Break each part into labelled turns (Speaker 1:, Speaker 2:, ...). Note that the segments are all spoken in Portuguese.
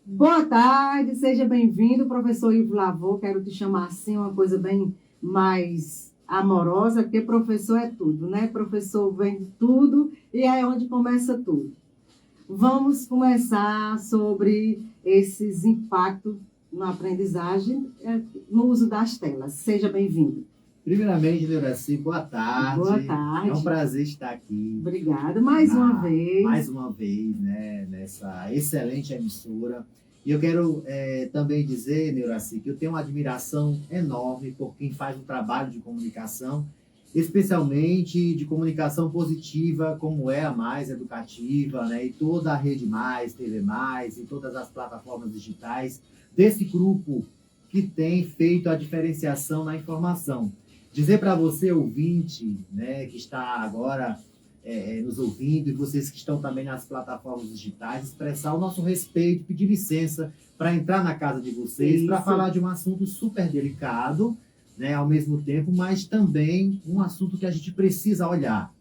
Speaker 1: Boa tarde, seja bem-vindo, professor Ivo Lavô. Quero te chamar assim, uma coisa bem mais amorosa, porque professor é tudo, né? Professor vem de tudo e é onde começa tudo. Vamos começar sobre esses impactos na aprendizagem, no uso das telas. Seja bem-vindo.
Speaker 2: Primeiramente, Neuraci, boa tarde.
Speaker 1: Boa tarde.
Speaker 2: É um prazer estar aqui.
Speaker 1: Obrigada mais uma vez.
Speaker 2: Mais uma vez, né, nessa excelente emissora. E eu quero também dizer, Neuraci, que eu tenho uma admiração enorme por quem faz um trabalho de comunicação, especialmente de comunicação positiva, como é a Mais Educativa, né, e toda a Rede Mais, TV Mais, e todas as plataformas digitais desse grupo que tem feito a diferenciação na informação. Dizer para você, ouvinte, né, que está agora nos ouvindo, e vocês que estão também nas plataformas digitais, expressar o nosso respeito, pedir licença para entrar na casa de vocês, para falar de um assunto super delicado, né, ao mesmo tempo, mas também um assunto que a gente precisa olhar.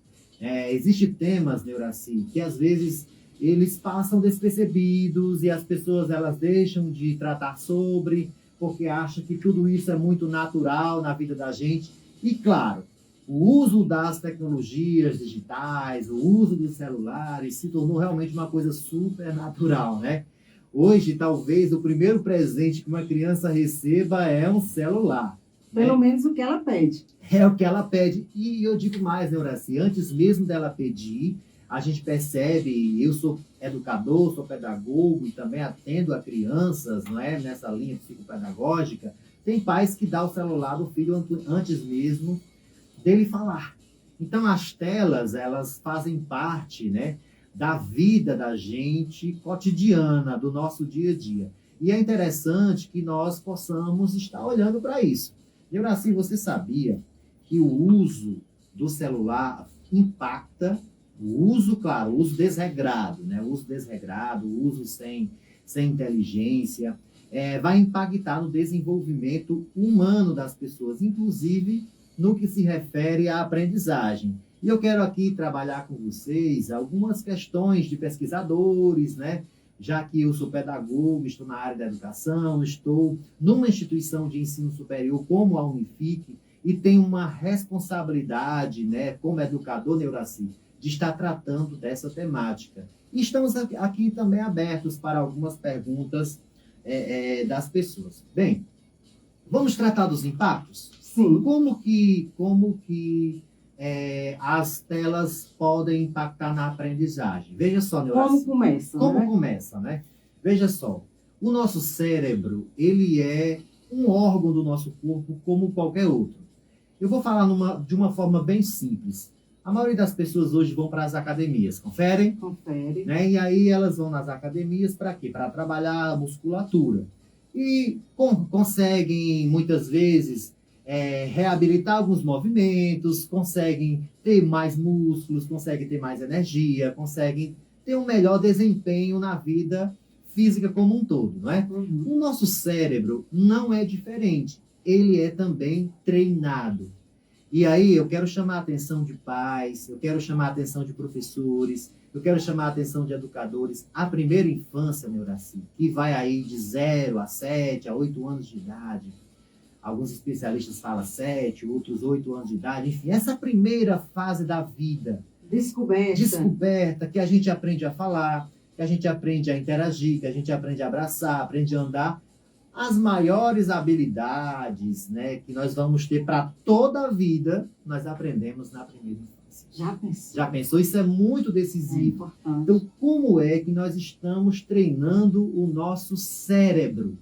Speaker 2: Existem temas, Neuraci, que às vezes eles passam despercebidos e as pessoas elas deixam de tratar sobre, porque acham que tudo isso é muito natural na vida da gente. E, claro, o uso das tecnologias digitais, o uso dos celulares se tornou realmente uma coisa super natural, né? Hoje, talvez, o primeiro presente que uma criança receba é um celular.
Speaker 1: Pelo menos o que ela pede.
Speaker 2: É o que ela pede. E eu digo mais, né, Horaci? Antes mesmo dela pedir, a gente percebe, eu sou educador, sou pedagogo e também atendo a crianças, não é? Nessa linha psicopedagógica. Tem pais que dão o celular do filho antes mesmo dele falar. Então, as telas, elas fazem parte, né, da vida da gente cotidiana, do nosso dia a dia. E é interessante que nós possamos estar olhando para isso. Deuraci, você sabia que o uso do celular impacta o uso, claro, o uso desregrado, né? O uso desregrado, o uso sem inteligência, vai impactar no desenvolvimento humano das pessoas, inclusive no que se refere à aprendizagem. E eu quero aqui trabalhar com vocês algumas questões de pesquisadores, né? Já que eu sou pedagogo, estou na área da educação, estou numa instituição de ensino superior como a Unifique e tenho uma responsabilidade, né, como educador, Neuraci, de estar tratando dessa temática. E estamos aqui também abertos para algumas perguntas das pessoas. Bem, vamos tratar dos impactos?
Speaker 1: Sim.
Speaker 2: Como que as telas podem impactar na aprendizagem? Veja só, Neuraci.
Speaker 1: Como começa,
Speaker 2: Como começa, né? Veja só, o nosso cérebro, ele é um órgão do nosso corpo como qualquer outro. Eu vou falar de uma forma bem simples. A maioria das pessoas hoje vão para as academias, conferem?
Speaker 1: Confere.
Speaker 2: Né? E aí elas vão nas academias para quê? Para trabalhar a musculatura. E conseguem, muitas vezes, reabilitar alguns movimentos, conseguem ter mais músculos, conseguem ter mais energia, conseguem ter um melhor desempenho na vida física como um todo, não é?
Speaker 1: Uhum.
Speaker 2: O nosso cérebro não é diferente. Ele é também treinado. E aí eu quero chamar a atenção de pais, eu quero chamar a atenção de professores, eu quero chamar a atenção de educadores. A primeira infância, Neuraci, que vai aí de 0 a 7, a 8 anos de idade, alguns especialistas falam 7, outros 8 anos de idade, enfim, essa primeira fase da vida. Descoberta, que a gente aprende a falar, que a gente aprende a interagir, que a gente aprende a abraçar, aprende a andar. As maiores habilidades, né, que nós vamos ter para toda a vida, nós aprendemos na primeira infância.
Speaker 1: Já pensou?
Speaker 2: Já pensou? Isso é muito decisivo.
Speaker 1: Importante.
Speaker 2: Então, como é que nós estamos treinando o nosso cérebro?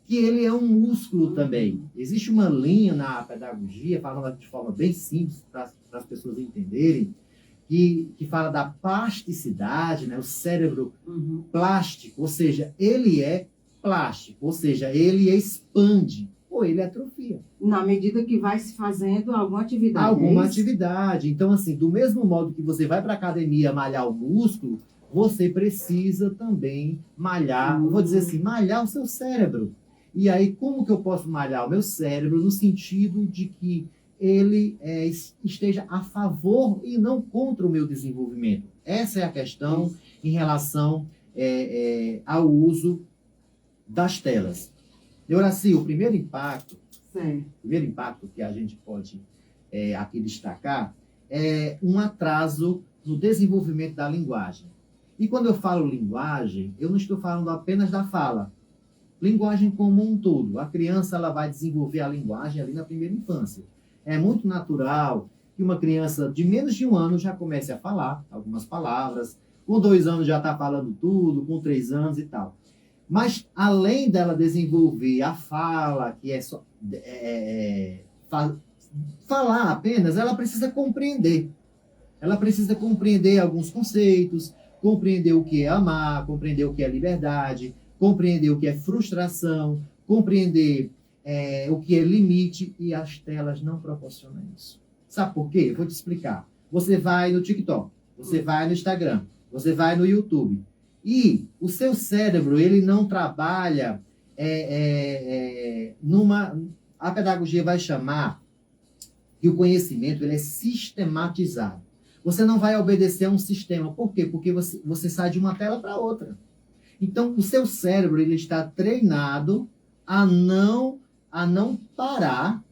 Speaker 2: Que ele é um músculo também. Existe uma linha na pedagogia, falando de forma bem simples para as pessoas entenderem, que fala da plasticidade, né? O cérebro plástico, ou seja, ele é plástico, ou seja, ele expande ou ele atrofia.
Speaker 1: Na medida que vai se fazendo alguma atividade.
Speaker 2: Alguma atividade. Então, assim, do mesmo modo que você vai para a academia malhar o músculo, você precisa também malhar, vou dizer assim, malhar o seu cérebro. E aí, como que eu posso malhar o meu cérebro no sentido de que ele esteja a favor e não contra o meu desenvolvimento? Essa é a questão em relação ao uso das telas. Neuraci, o
Speaker 1: Certo.
Speaker 2: primeiro impacto que a gente pode aqui destacar é um atraso no desenvolvimento da linguagem. E quando eu falo linguagem, eu não estou falando apenas da fala. Linguagem como um todo. A criança ela vai desenvolver a linguagem ali na primeira infância. É muito natural que uma criança de menos de 1 ano já comece a falar algumas palavras, com 2 anos já está falando tudo, com 3 anos e tal. Mas, além dela desenvolver a fala, que é só falar apenas, ela precisa compreender. Ela precisa compreender alguns conceitos, compreender o que é amar, compreender o que é liberdade, compreender o que é frustração, compreender o que é limite, e as telas não proporcionam isso. Sabe por quê? Eu vou te explicar. Você vai no TikTok, você vai no Instagram, você vai no YouTube, e o seu cérebro, ele não trabalha a pedagogia vai chamar que o conhecimento ele é sistematizado. Você não vai obedecer a um sistema. Por quê? Porque você sai de uma tela para outra. Então, o seu cérebro ele está treinado a não parar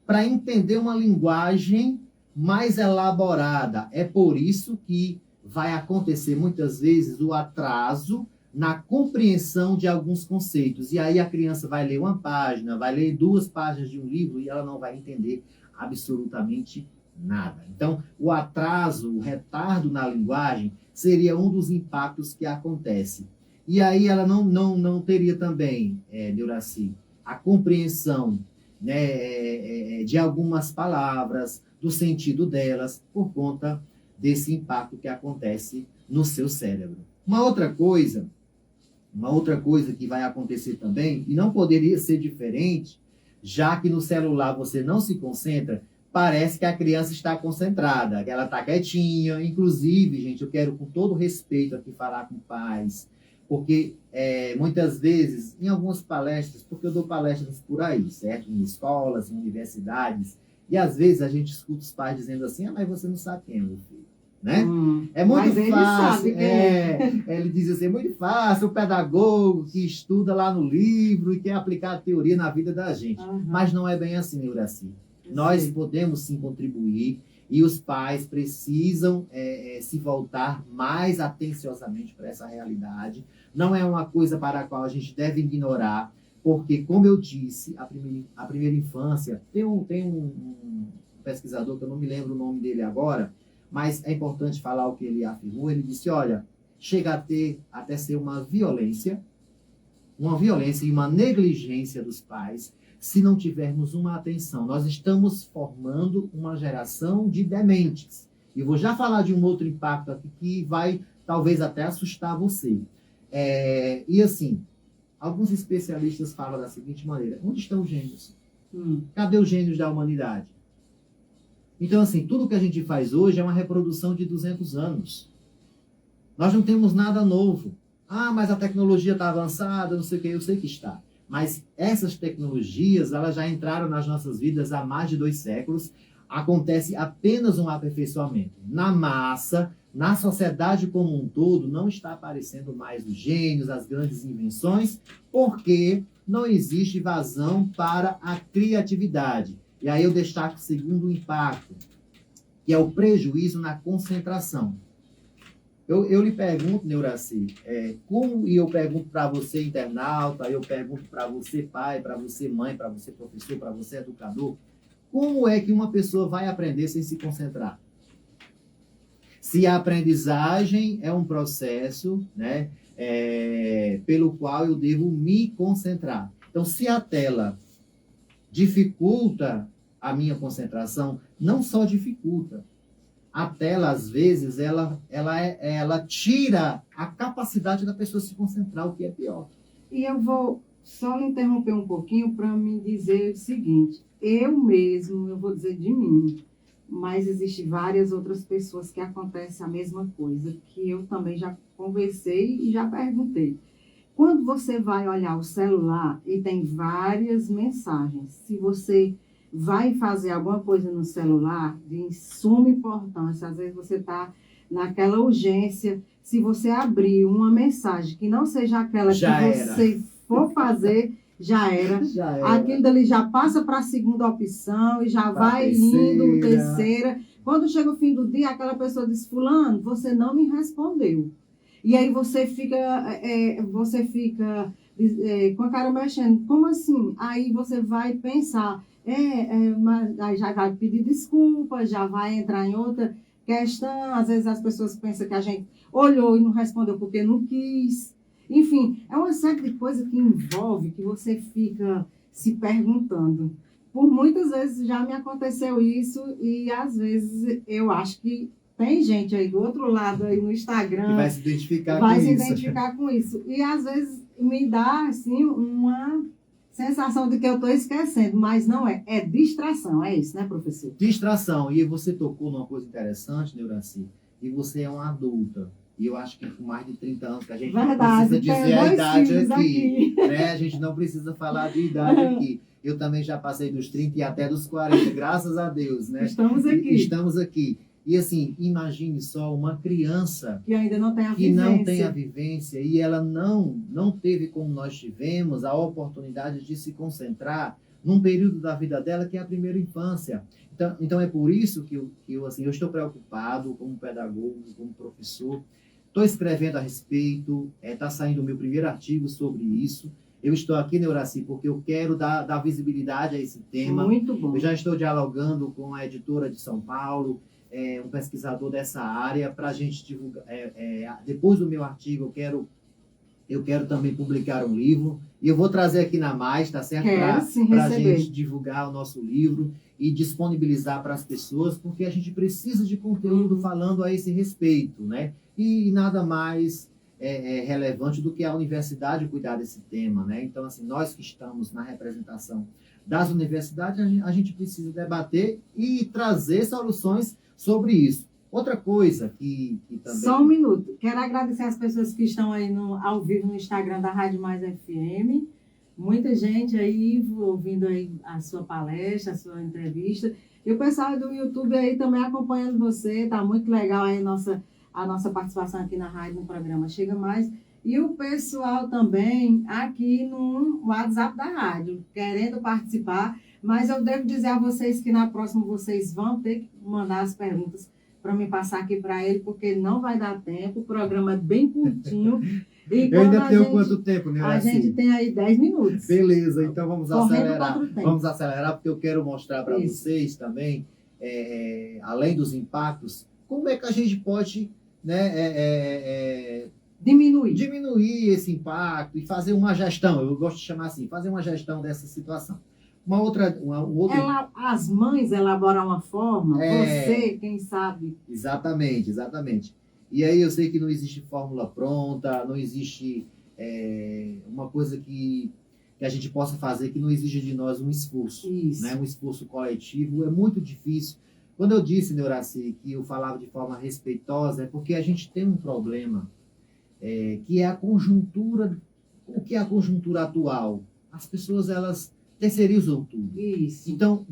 Speaker 2: para entender uma linguagem mais elaborada. É por isso que vai acontecer muitas vezes o atraso na compreensão de alguns conceitos. E aí a criança vai ler uma página, vai ler 2 páginas de um livro e ela não vai entender absolutamente nada. Então, o atraso, o retardo na linguagem seria um dos impactos que acontece. E aí ela não teria também, Neuraci, a compreensão, né, de algumas palavras, do sentido delas, por conta desse impacto que acontece no seu cérebro. Uma outra coisa que vai acontecer também, e não poderia ser diferente, já que no celular você não se concentra, parece que a criança está concentrada, que ela está quietinha. Inclusive, gente, eu quero com todo respeito aqui falar com pais, porque muitas vezes, em algumas palestras, porque eu dou palestras por aí, certo? Em escolas, em universidades, e às vezes a gente escuta os pais dizendo assim, mas você não sabe quem é meu filho, né? É muito fácil, ele diz assim, é muito fácil o pedagogo que estuda lá no livro e quer aplicar a teoria na vida da gente. Mas não é bem assim, Neuraci. Nós podemos sim contribuir e os pais precisam se voltar mais atenciosamente para essa realidade. Não é uma coisa para a qual a gente deve ignorar, porque, como eu disse, a primeira infância, tem um pesquisador, que eu não me lembro o nome dele agora, mas é importante falar o que ele afirmou. Ele disse, olha, chega a ter até ser uma violência e uma negligência dos pais, se não tivermos uma atenção. Nós estamos formando uma geração de dementes. E vou já falar de um outro impacto aqui que vai talvez até assustar você. E assim, alguns especialistas falam da seguinte maneira, onde estão os gênios? Cadê os gênios da humanidade? Então, assim, tudo que a gente faz hoje é uma reprodução de 200 anos. Nós não temos nada novo. Mas a tecnologia está avançada, não sei o que, eu sei que está. Mas essas tecnologias, elas já entraram nas nossas vidas há mais de 2 séculos. Acontece apenas um aperfeiçoamento. Na massa, na sociedade como um todo, não está aparecendo mais os gênios, as grandes invenções, porque não existe vazão para a criatividade. E aí eu destaco o segundo impacto, que é o prejuízo na concentração. Eu lhe pergunto, Neuraci, e eu pergunto para você, internauta, eu pergunto para você, pai, para você, mãe, para você, professor, para você, educador, como é que uma pessoa vai aprender sem se concentrar? Se a aprendizagem é um processo, né, pelo qual eu devo me concentrar. Então, se a tela dificulta a minha concentração, não só dificulta, a tela, às vezes, ela tira a capacidade da pessoa se concentrar, o que é pior.
Speaker 1: E eu vou só lhe interromper um pouquinho para me dizer o seguinte, eu vou dizer de mim, mas existem várias outras pessoas que acontece a mesma coisa, que eu também já conversei e já perguntei. Quando você vai olhar o celular e tem várias mensagens, se você vai fazer alguma coisa no celular de suma importância, às vezes você está naquela urgência, se você abrir uma mensagem que não seja aquela você for fazer fazer, já era.
Speaker 2: Já era.
Speaker 1: Aquilo dali já passa para a segunda opção e já
Speaker 2: Pra
Speaker 1: vai
Speaker 2: terceira.
Speaker 1: indo, terceira. Quando chega o fim do dia, aquela pessoa diz, fulano, você não me respondeu. E aí você fica com a cara mexendo. Como assim? Aí você vai pensar, mas aí já vai pedir desculpa, já vai entrar em outra questão. Às vezes as pessoas pensam que a gente olhou e não respondeu porque não quis. Enfim, é uma série de coisas que envolve, que você fica se perguntando. Por muitas vezes já me aconteceu isso e às vezes eu acho que tem gente aí do outro lado aí no Instagram
Speaker 2: Que vai se identificar
Speaker 1: vai
Speaker 2: com
Speaker 1: se
Speaker 2: isso.
Speaker 1: identificar com isso. E às vezes me dá assim uma sensação de que eu estou esquecendo, mas não é. É distração, é isso, né, professor?
Speaker 2: Distração. E você tocou numa coisa interessante, Neuraci, e você é uma adulta. E eu acho que com mais de 30 anos, que a gente não
Speaker 1: Verdade,
Speaker 2: precisa
Speaker 1: tenho
Speaker 2: dizer a
Speaker 1: dois
Speaker 2: idade
Speaker 1: filhos
Speaker 2: aqui. Né? A gente não precisa falar de idade aqui. Eu também já passei dos 30 e até dos 40, graças a Deus, né?
Speaker 1: Estamos aqui.
Speaker 2: E estamos aqui. E assim, imagine só uma criança
Speaker 1: Que ainda não tem a
Speaker 2: que
Speaker 1: vivência.
Speaker 2: não tem a vivência e ela não teve, como nós tivemos, a oportunidade de se concentrar num período da vida dela que é a primeira infância. Então é por isso que eu estou preocupado como pedagogo, como professor. Estou escrevendo a respeito, está saindo o meu primeiro artigo sobre isso. Eu estou aqui, Neuraci, porque eu quero dar visibilidade a esse tema.
Speaker 1: Muito bom.
Speaker 2: Eu já estou dialogando com a editora de São Paulo, um pesquisador dessa área, para a gente divulgar. Depois do meu artigo, eu quero também publicar um livro. E eu vou trazer aqui na Mais, tá certo? Para a gente divulgar o nosso livro e disponibilizar para as pessoas, porque a gente precisa de conteúdo falando a esse respeito, né? E nada mais relevante do que a universidade cuidar desse tema, né? Então, assim, nós que estamos na representação das universidades, a gente precisa debater e trazer soluções sobre isso. Outra coisa que também...
Speaker 1: Só um minuto. Quero agradecer as pessoas que estão aí ao vivo no Instagram da Rádio Mais FM. Muita gente aí ouvindo aí a sua palestra, a sua entrevista. E o pessoal do YouTube aí também acompanhando você. Tá muito legal aí a nossa participação aqui na rádio, no programa Chega Mais. E o pessoal também aqui no WhatsApp da rádio, querendo participar. Mas eu devo dizer a vocês que na próxima vocês vão ter que mandar as perguntas para me passar aqui para ele, porque não vai dar tempo. O programa é bem curtinho. E
Speaker 2: eu ainda tenho quanto tempo, né?
Speaker 1: A gente tem aí 10 minutos.
Speaker 2: Beleza, então vamos acelerar.
Speaker 1: Vamos
Speaker 2: acelerar, porque eu quero mostrar para vocês também, além dos impactos, como é que a gente pode, né, diminuir esse impacto e fazer uma gestão. Eu gosto de chamar assim, fazer uma gestão dessa situação. Um outro...
Speaker 1: As mães elaboram uma forma, você, quem sabe.
Speaker 2: Exatamente. E aí eu sei que não existe fórmula pronta, não existe uma coisa que a gente possa fazer que não exija de nós um esforço.
Speaker 1: Isso.
Speaker 2: Né? Um esforço coletivo é muito difícil. Quando eu disse, Neuraci, que eu falava de forma respeitosa, é porque a gente tem um problema que é a conjuntura. O que é a conjuntura atual? As pessoas, elas terceirizam tudo.
Speaker 1: Isso.
Speaker 2: Então,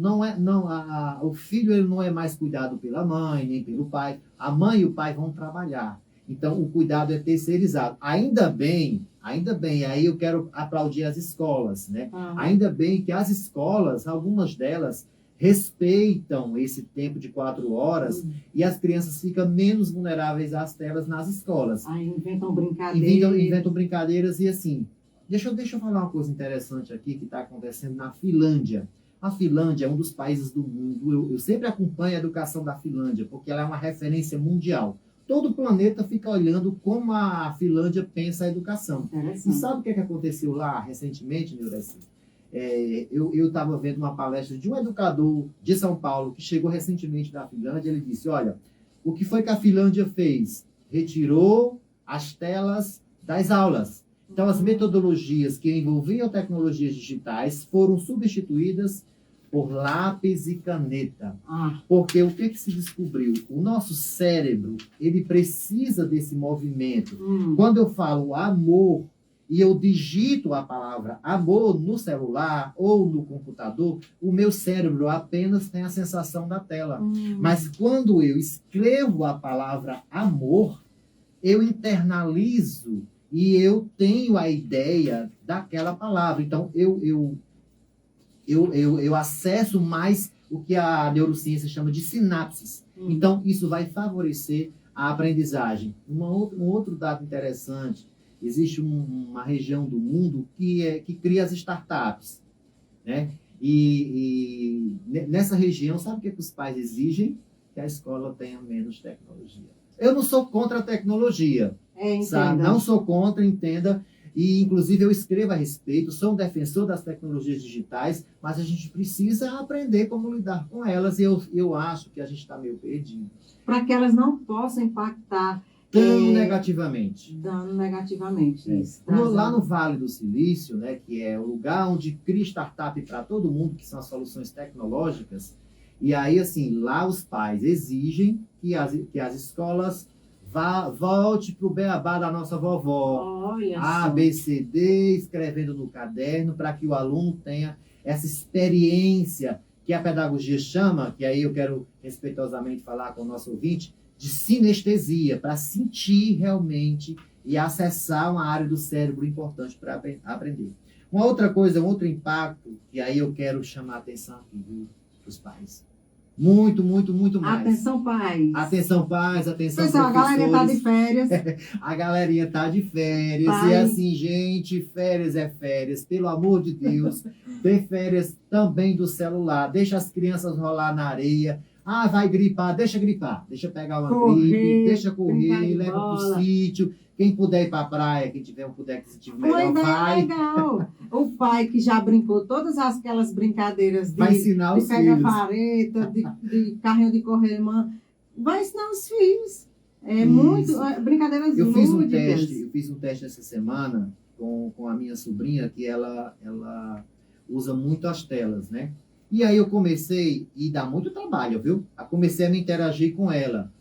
Speaker 2: o filho ele não é mais cuidado pela mãe, nem pelo pai. A mãe e o pai vão trabalhar. Então, o cuidado é terceirizado. Ainda bem, aí eu quero aplaudir as escolas, né? Ainda bem que as escolas, algumas delas, respeitam esse tempo de 4 horas e as crianças ficam menos vulneráveis às telas nas escolas.
Speaker 1: Aí inventam brincadeiras.
Speaker 2: Inventam brincadeiras e assim... Deixa eu falar uma coisa interessante aqui que está acontecendo na Finlândia. A Finlândia é um dos países do mundo. Eu sempre acompanho a educação da Finlândia, porque ela é uma referência mundial. Todo o planeta fica olhando como a Finlândia pensa a educação. E sabe o que aconteceu lá recentemente, Neuraci? Eu estava vendo uma palestra de um educador de São Paulo que chegou recentemente da Finlândia. Ele disse, olha, o que foi que a Finlândia fez? Retirou as telas das aulas. Então, as metodologias que envolviam tecnologias digitais foram substituídas por lápis e caneta. Porque o que se descobriu? O nosso cérebro, ele precisa desse movimento. Quando eu falo amor e eu digito a palavra amor no celular ou no computador, o meu cérebro apenas tem a sensação da tela. Mas quando eu escrevo a palavra amor, eu internalizo e eu tenho a ideia daquela palavra. Então, eu acesso mais o que a neurociência chama de sinapses. Então, isso vai favorecer a aprendizagem. Um outro dado interessante, existe uma região do mundo que cria as startups, né? E nessa região, sabe o que os pais exigem? Que a escola tenha menos tecnologia. Eu não sou contra a tecnologia, sabe? Não sou contra, entenda. E, inclusive, eu escrevo a respeito, sou um defensor das tecnologias digitais, mas a gente precisa aprender como lidar com elas, e eu acho que a gente está meio perdido.
Speaker 1: Para que elas não possam impactar
Speaker 2: Tão negativamente.
Speaker 1: Dando negativamente, isso.
Speaker 2: Lá no Vale do Silício, né, que é o lugar onde cria startup para todo mundo, que são as soluções tecnológicas, e aí, assim, lá os pais exigem que as escolas volte para o beabá da nossa vovó.
Speaker 1: Olha
Speaker 2: A, B, C, D, escrevendo no caderno, para que o aluno tenha essa experiência que a pedagogia chama, que aí eu quero respeitosamente falar com o nosso ouvinte, de sinestesia, para sentir realmente e acessar uma área do cérebro importante para aprender. Uma outra coisa, um outro impacto, que aí eu quero chamar a atenção aqui para os pais. Muito, muito, muito mais.
Speaker 1: Atenção, pais.
Speaker 2: Atenção, pais, atenção,
Speaker 1: pessoal,
Speaker 2: professores.
Speaker 1: A galerinha está de férias.
Speaker 2: A galerinha está de férias.
Speaker 1: Pai.
Speaker 2: E assim, gente, férias é férias. Pelo amor de Deus. Ter férias também do celular. Deixa as crianças rolar na areia. Ah, vai gripar. Deixa pegar uma gripe. Deixa correr. Leva pro sítio. Quem puder ir para a praia, quem tiver um poder aquisitivo melhor, vai.
Speaker 1: Legal. O pai que já brincou todas aquelas brincadeiras
Speaker 2: vai ensinar os filhos.
Speaker 1: Pega-fareta, de carrinho de corrimã, vai ensinar os filhos. Muito brincadeiras lúdicas.
Speaker 2: Eu fiz um teste essa semana com a minha sobrinha, que ela usa muito as telas, né? E aí eu comecei, e dá muito trabalho, viu? Eu comecei a me interagir com ela.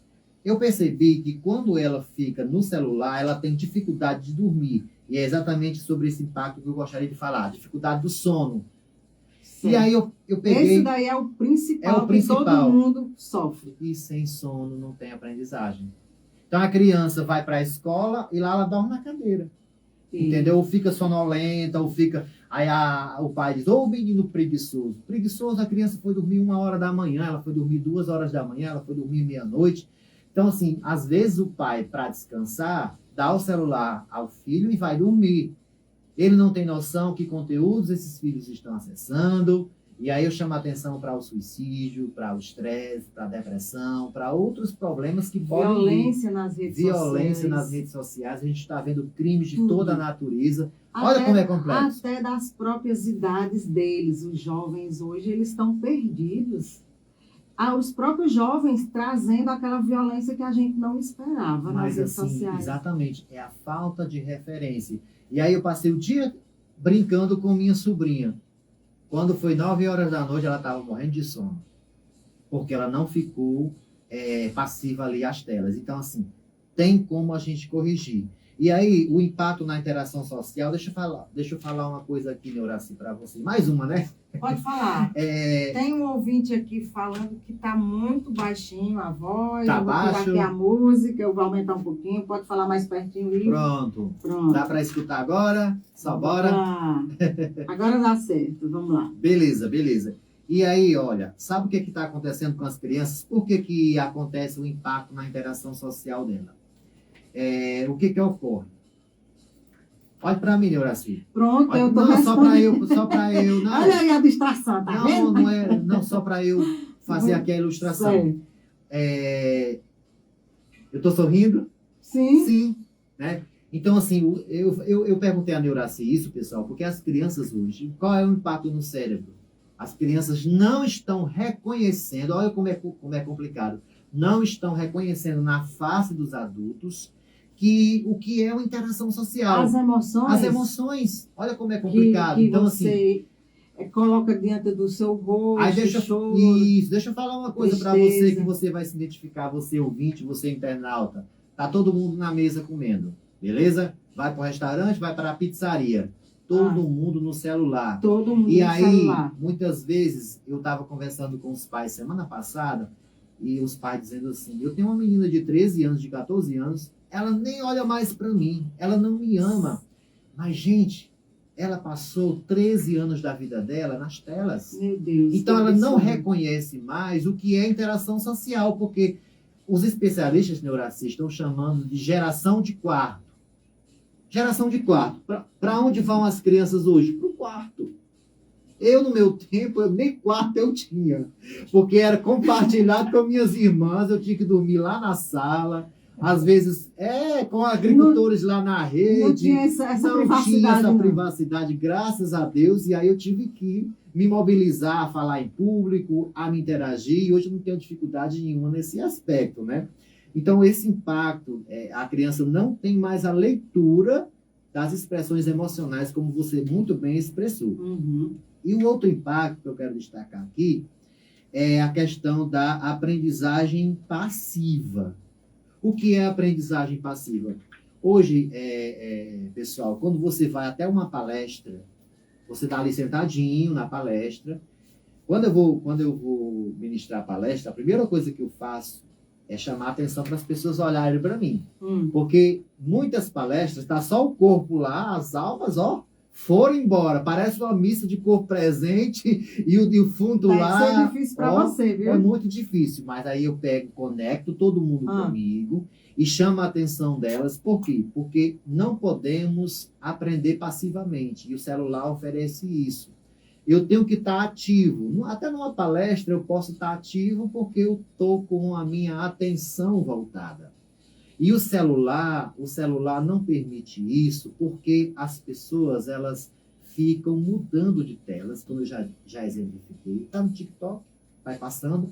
Speaker 2: Eu percebi que quando ela fica no celular, ela tem dificuldade de dormir. E é exatamente sobre esse impacto que eu gostaria de falar. Dificuldade do sono. Sim. E aí eu peguei...
Speaker 1: Esse daí é o principal que todo mundo sofre.
Speaker 2: E sem sono não tem aprendizagem. Então a criança vai para a escola e lá ela dorme na cadeira. Sim. Entendeu? Ou fica sonolenta, ou fica... Aí o pai diz, ô menino preguiçoso. Preguiçoso, a criança foi dormir 1h da manhã, ela foi dormir 2h da manhã, ela foi dormir meia-noite. Então, assim, às vezes o pai, para descansar, dá o celular ao filho e vai dormir. Ele não tem noção que conteúdos esses filhos estão acessando. E aí eu chamo a atenção para o suicídio, para o estresse, para a depressão, para outros problemas que podem vir.
Speaker 1: Violência nas redes sociais.
Speaker 2: A gente está vendo crimes de toda a natureza. Olha como é complexo.
Speaker 1: Até das próprias idades deles. Os jovens hoje, eles estão perdidos. Os próprios jovens trazendo aquela violência que a gente não esperava nas redes sociais.
Speaker 2: Exatamente, é a falta de referência. E aí eu passei o dia brincando com minha sobrinha. Quando foi 9h da noite, ela estava morrendo de sono. Porque ela não ficou passiva ali às telas. Então, assim, tem como a gente corrigir. E aí, o impacto na interação social, deixa eu falar uma coisa aqui, Neuraci, para você. Mais uma, né?
Speaker 1: Pode falar. Tem um ouvinte aqui falando que está muito baixinho a voz.
Speaker 2: Tá
Speaker 1: eu vou
Speaker 2: baixo?
Speaker 1: tirar aqui a música, eu vou aumentar um pouquinho. Pode falar mais pertinho aí.
Speaker 2: Pronto. Dá para escutar agora? Só bora?
Speaker 1: Agora dá certo, vamos lá.
Speaker 2: Beleza. E aí, olha, sabe o que está acontecendo com as crianças? Por que acontece o impacto na interação social dela? O que ocorre? Olha para mim, Neuraci.
Speaker 1: Pronto,
Speaker 2: olha,
Speaker 1: eu tô
Speaker 2: não,
Speaker 1: respondendo.
Speaker 2: só para eu. Não.
Speaker 1: Olha aí a distração, tá vendo?
Speaker 2: Não só para eu fazer aqui a ilustração. Eu estou sorrindo?
Speaker 1: Sim.
Speaker 2: Né? Então, assim, eu perguntei a Neuraci isso, pessoal, porque as crianças hoje, qual é o impacto no cérebro? As crianças não estão reconhecendo, olha como é complicado, não estão reconhecendo na face dos adultos o que é uma interação social.
Speaker 1: As
Speaker 2: emoções. Olha como é complicado.
Speaker 1: Que
Speaker 2: então,
Speaker 1: você coloca diante do seu rosto.
Speaker 2: Aí deixa eu falar uma coisa para você que você vai se identificar, você ouvinte, você internauta. Tá todo mundo na mesa comendo, beleza? Vai para o restaurante, vai para a pizzaria. Todo mundo no celular.
Speaker 1: Todo mundo
Speaker 2: no
Speaker 1: celular.
Speaker 2: Muitas vezes, eu estava conversando com os pais semana passada, e os pais dizendo assim, eu tenho uma menina de 13 anos, de 14 anos, ela nem olha mais para mim, ela não me ama. Mas, gente, ela passou 13 anos da vida dela nas telas.
Speaker 1: Meu Deus.
Speaker 2: Então, ela não
Speaker 1: absurdo.
Speaker 2: reconhece mais o que é interação social, porque os especialistas neuracistas estão chamando de geração de quarto. Geração de quarto. Para onde vão as crianças hoje? Para o quarto. Eu, no meu tempo, nem quarto eu tinha, porque era compartilhado com minhas irmãs, eu tinha que dormir lá na sala, às vezes, com agricultores lá na rede.
Speaker 1: Não tinha essa
Speaker 2: Não
Speaker 1: privacidade.
Speaker 2: tinha essa
Speaker 1: não.
Speaker 2: privacidade, graças a Deus, e aí eu tive que me mobilizar, a falar em público, a me interagir, e hoje eu não tenho dificuldade nenhuma nesse aspecto, né? Então, esse impacto, a criança não tem mais a leitura das expressões emocionais, como você muito bem expressou.
Speaker 1: Uhum.
Speaker 2: E o outro impacto que eu quero destacar aqui é a questão da aprendizagem passiva. O que é aprendizagem passiva? Hoje, pessoal, quando você vai até uma palestra, você está ali sentadinho na palestra. Quando eu vou ministrar a palestra, a primeira coisa que eu faço é chamar a atenção para as pessoas olharem para mim. Porque muitas palestras, está só o corpo lá, as almas, foram embora. Parece uma missa de corpo presente e o fundo lá...
Speaker 1: Vai ser difícil para você, viu?
Speaker 2: É muito difícil, mas aí eu conecto todo mundo comigo e chamo a atenção delas. Por quê? Porque não podemos aprender passivamente, e o celular oferece isso. Eu tenho que estar ativo. Até numa palestra eu posso estar ativo porque eu estou com a minha atenção voltada. E o celular não permite isso porque as pessoas, elas ficam mudando de telas, como eu já exemplifiquei. Está no TikTok, vai passando.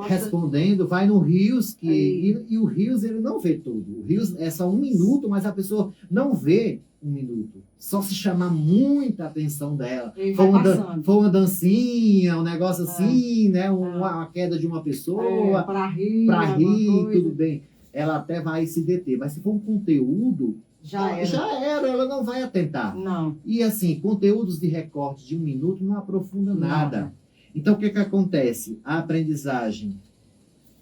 Speaker 2: Respondendo, vai no Reels, e o Reels ele não vê tudo. O Reels é só 1 minuto, mas a pessoa não vê 1 minuto. Só se chamar muita atenção dela. Foi uma dancinha, um negócio assim, né? Uma queda de uma pessoa.
Speaker 1: Para rir,
Speaker 2: tudo bem. Ela até vai se deter. Mas se for um conteúdo, já era, ela não vai atentar.
Speaker 1: Não.
Speaker 2: E assim, conteúdos de recorte de 1 minuto não aprofunda nada. Então, o que acontece? A aprendizagem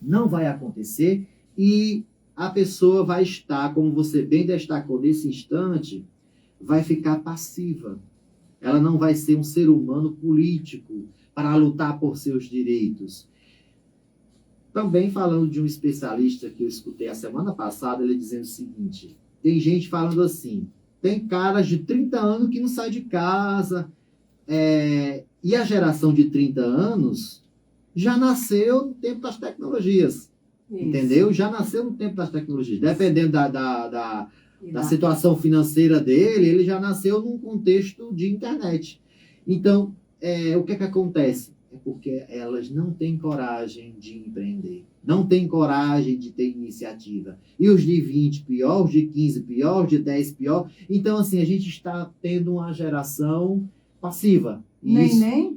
Speaker 2: não vai acontecer e a pessoa vai estar, como você bem destacou nesse instante, vai ficar passiva. Ela não vai ser um ser humano político para lutar por seus direitos. Também falando de um especialista que eu escutei a semana passada, ele dizendo o seguinte, tem gente falando assim, tem caras de 30 anos que não saem de casa, e a geração de 30 anos já nasceu no tempo das tecnologias. Isso. Entendeu? Já nasceu no tempo das tecnologias. Dependendo da situação financeira dele, ele já nasceu num contexto de internet. Então, o que acontece? É porque elas não têm coragem de empreender. Não têm coragem de ter iniciativa. E os de 20 pior, os de 15 pior, os de 10 pior. Então, assim, a gente está tendo uma geração passiva. Nem é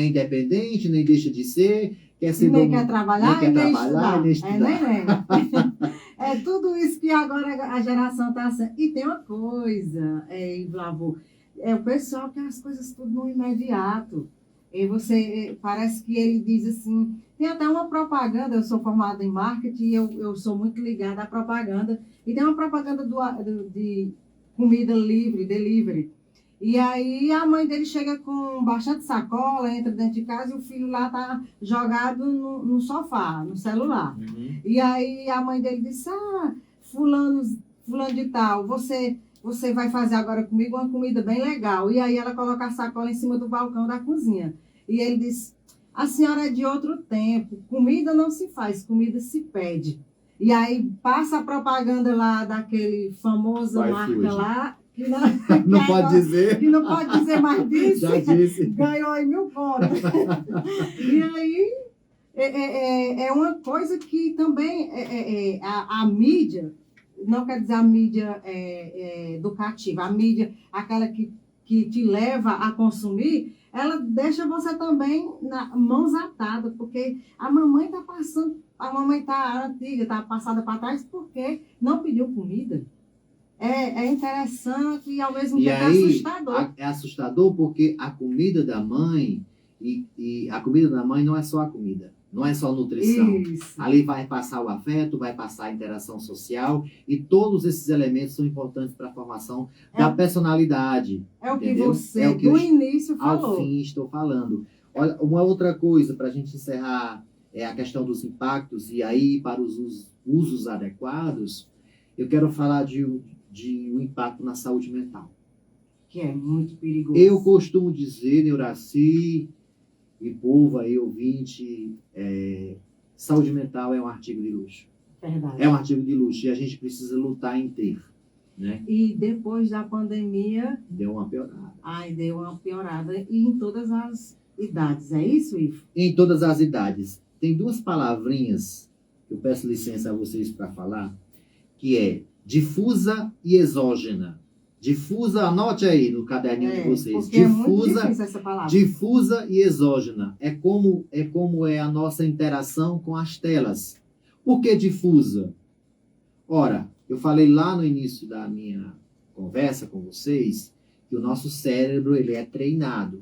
Speaker 2: independente, nem deixa de ser,
Speaker 1: nem quer trabalhar, nem estudar.
Speaker 2: estudar.
Speaker 1: É tudo isso que agora a geração está sendo. E tem uma coisa, Ivlavô, o pessoal quer as coisas tudo no imediato. E você, parece que ele diz assim, tem até uma propaganda, eu sou formada em marketing e eu sou muito ligada à propaganda, e tem uma propaganda de comida livre, delivery. E aí a mãe dele chega com bastante sacola, entra dentro de casa e o filho lá tá jogado no sofá, no celular.
Speaker 2: Uhum.
Speaker 1: E aí a mãe dele disse, fulano de tal, você vai fazer agora comigo uma comida bem legal. E aí ela coloca a sacola em cima do balcão da cozinha. E ele disse, a senhora é de outro tempo, comida não se faz, comida se pede. E aí passa a propaganda lá daquele famoso marca lá, que
Speaker 2: não pode dizer.
Speaker 1: Que não pode dizer mais disso.
Speaker 2: Já disse.
Speaker 1: Ganhou aí 1000 pontos. E aí é uma coisa que também a mídia, não quer dizer a mídia educativa, a mídia, aquela que te leva a consumir, ela deixa você também mãos atadas, porque a mamãe está passando, a mamãe está antiga, está passada para trás, porque não pediu comida. É interessante e ao mesmo tempo é assustador.
Speaker 2: É assustador porque a comida da mãe, e a comida da mãe não é só a comida. Não é só nutrição.
Speaker 1: Isso.
Speaker 2: Ali vai passar o afeto, vai passar a interação social e todos esses elementos são importantes para a formação da personalidade.
Speaker 1: É o que
Speaker 2: entendeu?
Speaker 1: você,
Speaker 2: É o que
Speaker 1: do
Speaker 2: eu,
Speaker 1: início,
Speaker 2: ao
Speaker 1: falou.
Speaker 2: fim, estou falando. Olha, uma outra coisa para a gente encerrar é a questão dos impactos e aí para os usos adequados, eu quero falar de um impacto na saúde mental.
Speaker 1: Que é muito perigoso.
Speaker 2: Eu costumo dizer, Neuraci e povo aí, ouvinte, saúde mental é um artigo de luxo.
Speaker 1: Verdade.
Speaker 2: É um artigo de luxo e a gente precisa lutar em ter. Né?
Speaker 1: E depois da pandemia,
Speaker 2: deu uma piorada.
Speaker 1: Deu uma piorada. E em todas as idades, é isso, Ivo?
Speaker 2: Em todas as idades. Tem duas palavrinhas que eu peço licença a vocês para falar, que é difusa e exógena. Difusa, anote aí no caderninho de vocês.
Speaker 1: Difusa, é muito difícil essa palavra.
Speaker 2: Difusa e exógena. É como é a nossa interação com as telas. Por que difusa? Ora, eu falei lá no início da minha conversa com vocês que o nosso cérebro ele é treinado.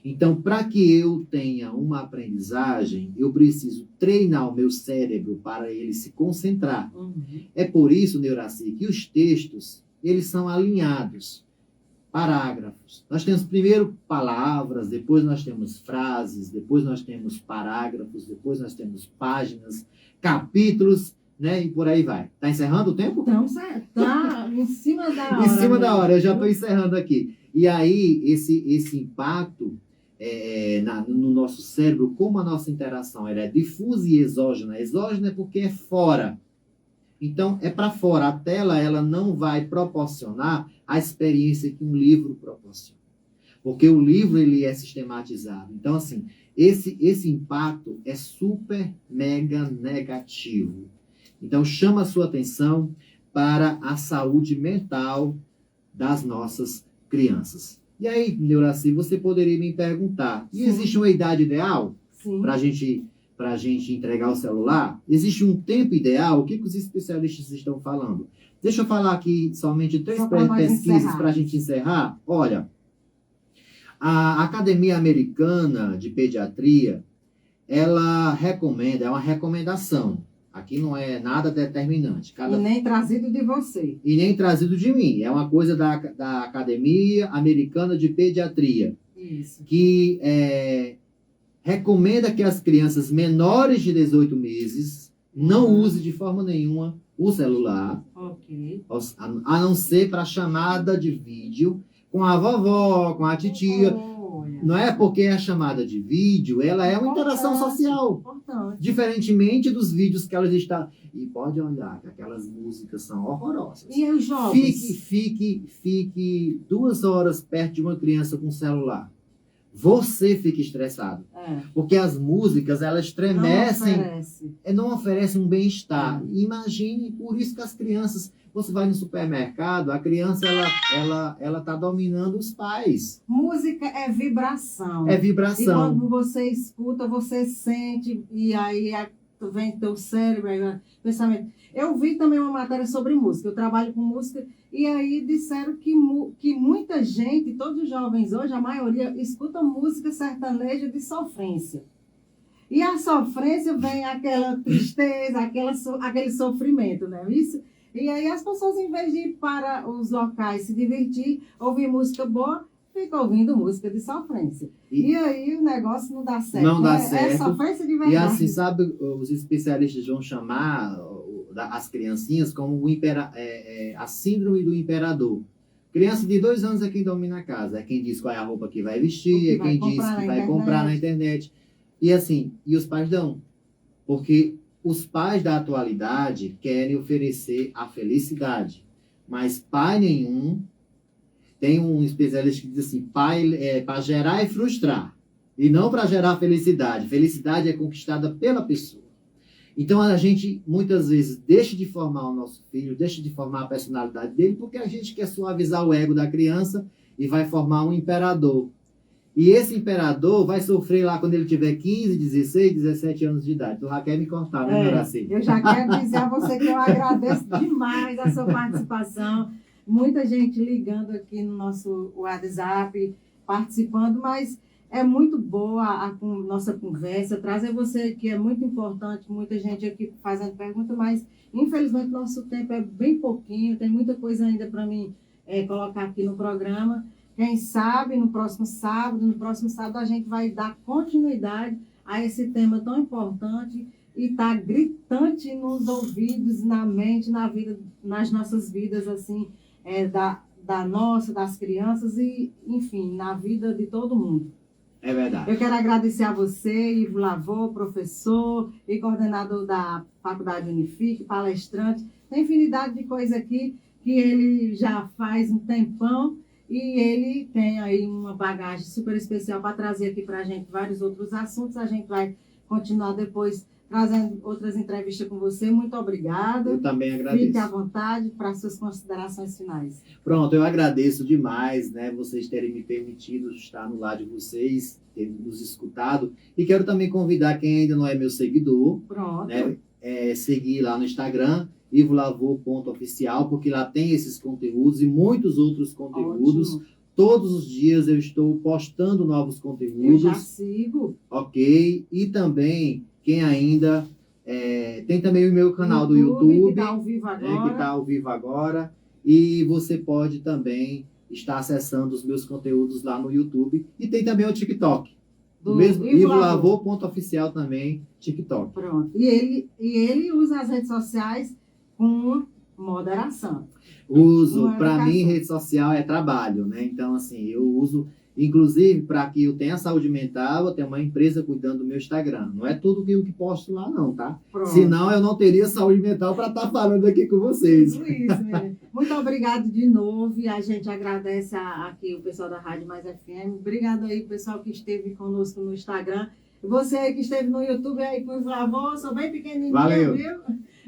Speaker 2: Então, para que eu tenha uma aprendizagem, eu preciso treinar o meu cérebro para ele se concentrar.
Speaker 1: Uhum.
Speaker 2: É por isso, Neuraci, que os textos eles são alinhados, parágrafos. Nós temos primeiro palavras, depois nós temos frases, depois nós temos parágrafos, depois nós temos páginas, capítulos, né? E por aí vai. Está encerrando o tempo?
Speaker 1: Então, tá em cima da hora.
Speaker 2: Em cima da hora, eu já estou encerrando aqui. E aí, esse impacto no nosso cérebro, como a nossa interação ela é difusa e exógena. Exógena é porque é fora. Então, é para fora. A tela ela não vai proporcionar a experiência que um livro proporciona. Porque o livro ele é sistematizado. Então, assim, esse impacto é super, mega negativo. Então, chama a sua atenção para a saúde mental das nossas crianças. E aí, Neuraci, você poderia me perguntar, e existe uma idade ideal para a gente entregar o celular? Existe um tempo ideal? O que os especialistas estão falando? Deixa eu falar aqui somente 3 pesquisas para a gente encerrar. Olha, a Academia Americana de Pediatria, ela recomenda, é uma recomendação. Aqui não é nada determinante.
Speaker 1: E nem trazido de você.
Speaker 2: E nem trazido de mim. É uma coisa da Academia Americana de Pediatria.
Speaker 1: Isso.
Speaker 2: Que recomenda que as crianças menores de 18 meses não usem de forma nenhuma o celular.
Speaker 1: Ok.
Speaker 2: A não ser para chamada de vídeo com a vovó, com a titia. Não é porque a chamada de vídeo, ela é uma interação social.
Speaker 1: Importante.
Speaker 2: Diferentemente dos vídeos que elas estão... E pode olhar que aquelas músicas são horrorosas.
Speaker 1: E os jogos?
Speaker 2: Fique 2 horas perto de uma criança com celular. Você fica estressado. Porque as músicas, elas estremecem. Não oferecem um bem-estar. Imagine, por isso que as crianças... Você vai no supermercado, a criança ela tá dominando os pais.
Speaker 1: Música é vibração.
Speaker 2: É vibração.
Speaker 1: E quando você escuta, você sente, e aí vem teu cérebro, pensamento. Eu vi também uma matéria sobre música, eu trabalho com música, e aí disseram que muita gente, todos os jovens hoje, a maioria, escuta música sertaneja de sofrência. E a sofrência vem aquela tristeza, aquele sofrimento, não é isso? E aí as pessoas, em vez de ir para os locais se divertir, ouvir música boa, ficam ouvindo música de sofrência. E aí o negócio não dá certo.
Speaker 2: Não dá certo.
Speaker 1: É sofrência de verdade.
Speaker 2: E assim, sabe, os especialistas vão chamar as criancinhas como a síndrome do imperador. Criança de 2 anos é quem domina a casa, é quem diz qual é a roupa que vai vestir, é quem diz que vai comprar na internet. E assim, e os pais dão. Porque os pais da atualidade querem oferecer a felicidade, mas pai nenhum. Tem um especialista que diz assim, pai é para gerar e frustrar, e não para gerar felicidade. Felicidade é conquistada pela pessoa. Então a gente muitas vezes deixa de formar o nosso filho, deixa de formar a personalidade dele, porque a gente quer suavizar o ego da criança e vai formar um imperador. E esse imperador vai sofrer lá quando ele tiver 15, 16, 17 anos de idade. Tu já quer me contar, né, Neuraci?
Speaker 1: Eu já quero dizer a você que eu agradeço demais a sua participação. Muita gente ligando aqui no nosso WhatsApp, participando, mas É muito boa nossa conversa, trazer você, que é muito importante, muita gente aqui fazendo pergunta, mas infelizmente nosso tempo é bem pouquinho, tem muita coisa ainda para mim colocar aqui no programa. Quem sabe no próximo sábado a gente vai dar continuidade a esse tema tão importante e está gritante nos ouvidos, na mente, na vida, nas nossas vidas, assim, das crianças e, enfim, na vida de todo mundo.
Speaker 2: É verdade.
Speaker 1: Eu quero agradecer a você, Ivo Lavô, professor e coordenador da Faculdade Unifique, palestrante. Tem infinidade de coisa aqui que ele já faz um tempão e ele tem aí uma bagagem super especial para trazer aqui para a gente vários outros assuntos. A gente vai continuar depois trazendo outras entrevistas com você. Muito obrigada.
Speaker 2: Eu também agradeço.
Speaker 1: Fique à vontade para suas considerações finais.
Speaker 2: Pronto, eu agradeço demais, né, vocês terem me permitido estar no lado de vocês, terem nos escutado. E quero também convidar quem ainda não é meu seguidor,
Speaker 1: Pronto.
Speaker 2: né, seguir lá no Instagram, ivolavô.oficial, porque lá tem esses conteúdos e muitos outros conteúdos.
Speaker 1: Ótimo.
Speaker 2: Todos os dias eu estou postando novos conteúdos.
Speaker 1: Eu já sigo.
Speaker 2: Ok? E também, quem ainda... tem também o meu canal do YouTube,
Speaker 1: que está ao vivo agora.
Speaker 2: que está ao vivo agora. E você pode também estar acessando os meus conteúdos lá no YouTube. E tem também o TikTok.
Speaker 1: Do
Speaker 2: O mesmo
Speaker 1: Ivo
Speaker 2: ivolavô.oficial também, TikTok.
Speaker 1: Pronto. E ele usa as redes sociais com moderação.
Speaker 2: Uso,
Speaker 1: Uma
Speaker 2: para mim,
Speaker 1: educação.
Speaker 2: rede social é trabalho, né? Então, assim, eu uso, inclusive, para que eu tenha saúde mental, eu tenho uma empresa cuidando do meu Instagram. Não é tudo que eu posto lá, não, tá?
Speaker 1: Pronto.
Speaker 2: Senão, eu não teria saúde mental para estar falando aqui com vocês.
Speaker 1: Tudo isso, menino. Muito obrigado de novo. E a gente agradece aqui o pessoal da Rádio Mais FM. Obrigado aí, pessoal que esteve conosco no Instagram. Você aí que esteve no YouTube aí com os avós, sou bem pequenininha,
Speaker 2: Valeu.
Speaker 1: viu?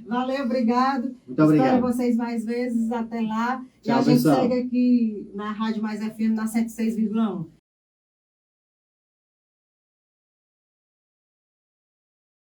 Speaker 1: Valeu, obrigado.
Speaker 2: Muito obrigado.
Speaker 1: Espero vocês mais vezes. Até lá.
Speaker 2: Tchau,
Speaker 1: e a gente
Speaker 2: pessoal.
Speaker 1: segue aqui na Rádio Mais FM na 106,1.